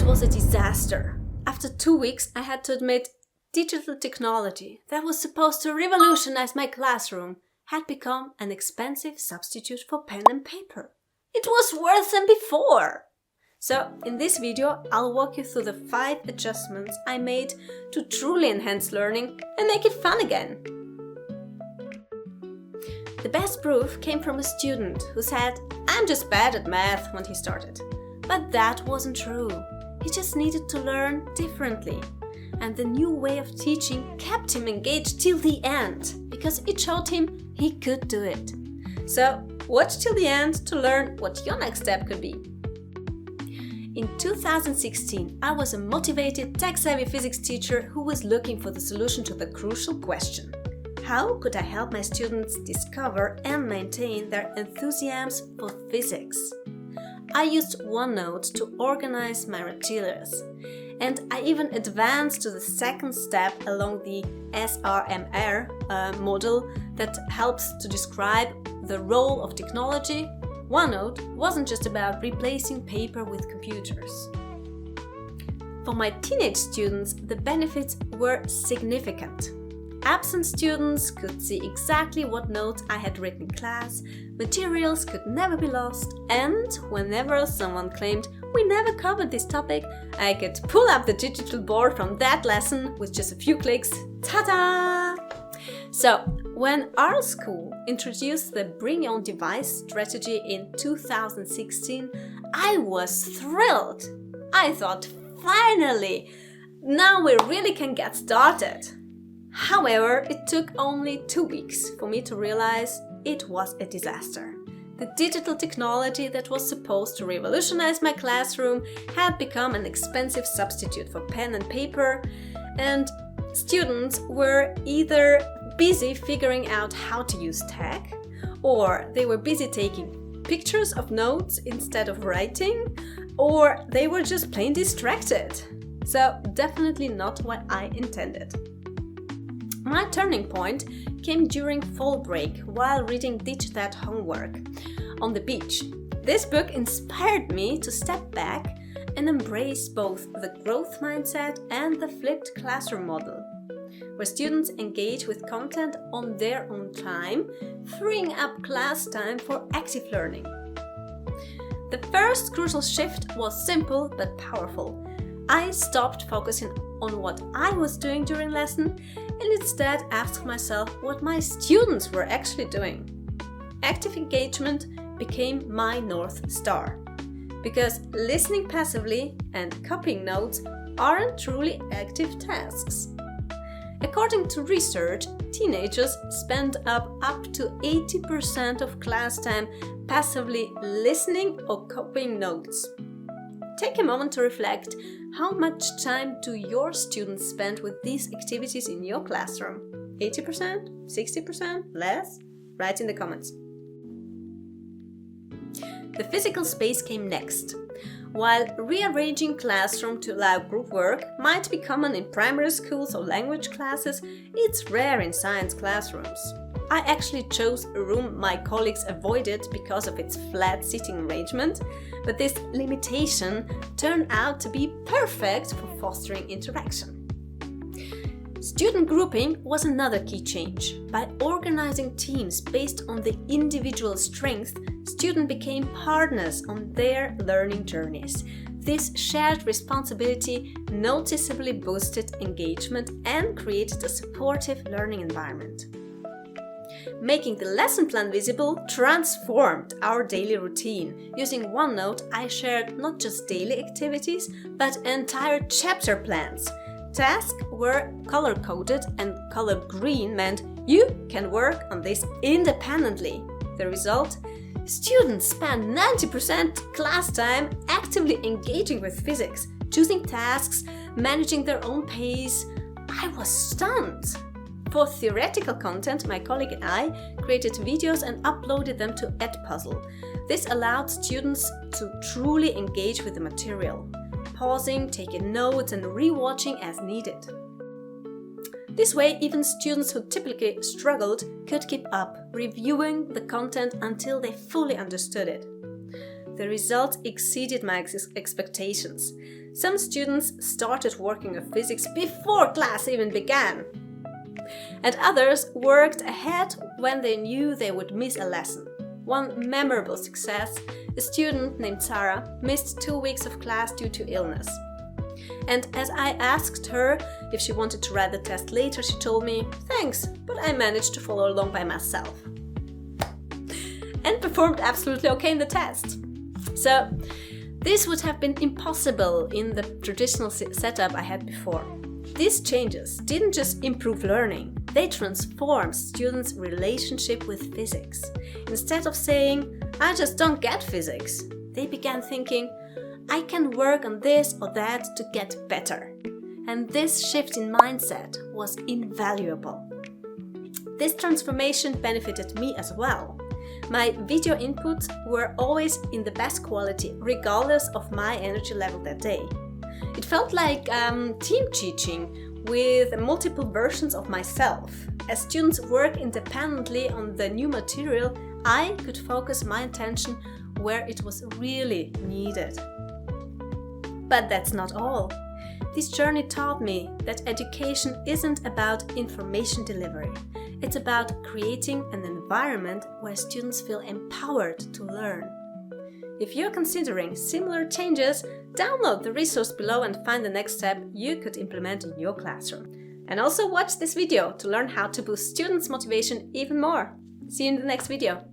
was a disaster. After 2 weeks, I had to admit digital technology that was supposed to revolutionize my classroom had become an expensive substitute for pen and paper. It was worse than before. So, in this video, I'll walk you through the 5 adjustments I made to truly enhance learning and make it fun again. The best proof came from a student who said, "I'm just bad at math," when he started. But that wasn't true. He just needed to learn differently. And the new way of teaching kept him engaged till the end, because it showed him he could do it. So, watch till the end to learn what your next step could be. In 2016, I was a motivated, tech-savvy physics teacher who was looking for the solution to the crucial question: how could I help my students discover and maintain their enthusiasm for physics? I used OneNote to organize my materials, and I even advanced to the second step along the SAMR model that helps to describe the role of technology. OneNote wasn't just about replacing paper with computers. For my teenage students, the benefits were significant. Absent students could see exactly what notes I had written in class, materials could never be lost, and whenever someone claimed we never covered this topic, I could pull up the digital board from that lesson with just a few clicks. Ta-da! So, when our school introduced the Bring Your Own Device strategy in 2016, I was thrilled. I thought, finally, now we really can get started. However, it took only 2 weeks for me to realize it was a disaster. The digital technology that was supposed to revolutionize my classroom had become an expensive substitute for pen and paper, and students were either busy figuring out how to use tech, or they were busy taking pictures of notes instead of writing, or they were just plain distracted. So, definitely not what I intended. My turning point came during fall break while reading Teach That Homework on the beach. This book inspired me to step back and embrace both the growth mindset and the flipped classroom model, where students engage with content on their own time, freeing up class time for active learning. The first crucial shift was simple but powerful. I stopped focusing on what I was doing during lesson and instead asked myself what my students were actually doing. Active engagement became my North Star, because listening passively and copying notes aren't truly active tasks. According to research, teenagers spend up to 80% of class time passively listening or copying notes. Take a moment to reflect. How much time do your students spend with these activities in your classroom? 80%? 60%? Less? Write in the comments. The physical space came next. While rearranging classroom to allow group work might be common in primary schools or language classes, it's rare in science classrooms. I actually chose a room my colleagues avoided because of its flat seating arrangement, but this limitation turned out to be perfect for fostering interaction. Student grouping was another key change. By organizing teams based on the individual strengths, students became partners on their learning journeys. This shared responsibility noticeably boosted engagement and created a supportive learning environment. Making the lesson plan visible transformed our daily routine. Using OneNote, I shared not just daily activities, but entire chapter plans. Tasks were color-coded, and color green meant you can work on this independently. The result? Students spent 90% class time actively engaging with physics, choosing tasks, managing their own pace. I was stunned. For theoretical content, my colleague and I created videos and uploaded them to Edpuzzle. This allowed students to truly engage with the material, pausing, taking notes, and rewatching as needed. This way, even students who typically struggled could keep up, reviewing the content until they fully understood it. the results exceeded my expectations. Some students started working on physics before class even began. And others worked ahead when they knew they would miss a lesson. One memorable success, a student named Sarah missed 2 weeks of class due to illness. And as I asked her if she wanted to write the test later, she told me, "Thanks, but I managed to follow along by myself." And performed absolutely okay in the test. So this would have been impossible in the traditional setup I had before. These changes didn't just improve learning, they transformed students' relationship with physics. Instead of saying, "I just don't get physics," they began thinking, "I can work on this or that to get better." And this shift in mindset was invaluable. This transformation benefited me as well. My video inputs were always in the best quality, regardless of my energy level that day. It felt like team teaching with multiple versions of myself. As students work independently on the new material, I could focus my attention where it was really needed. But that's not all. This journey taught me that education isn't about information delivery. It's about creating an environment where students feel empowered to learn. If you're considering similar changes, download the resource below and find the next step you could implement in your classroom. And also watch this video to learn how to boost students' motivation even more. See you in the next video.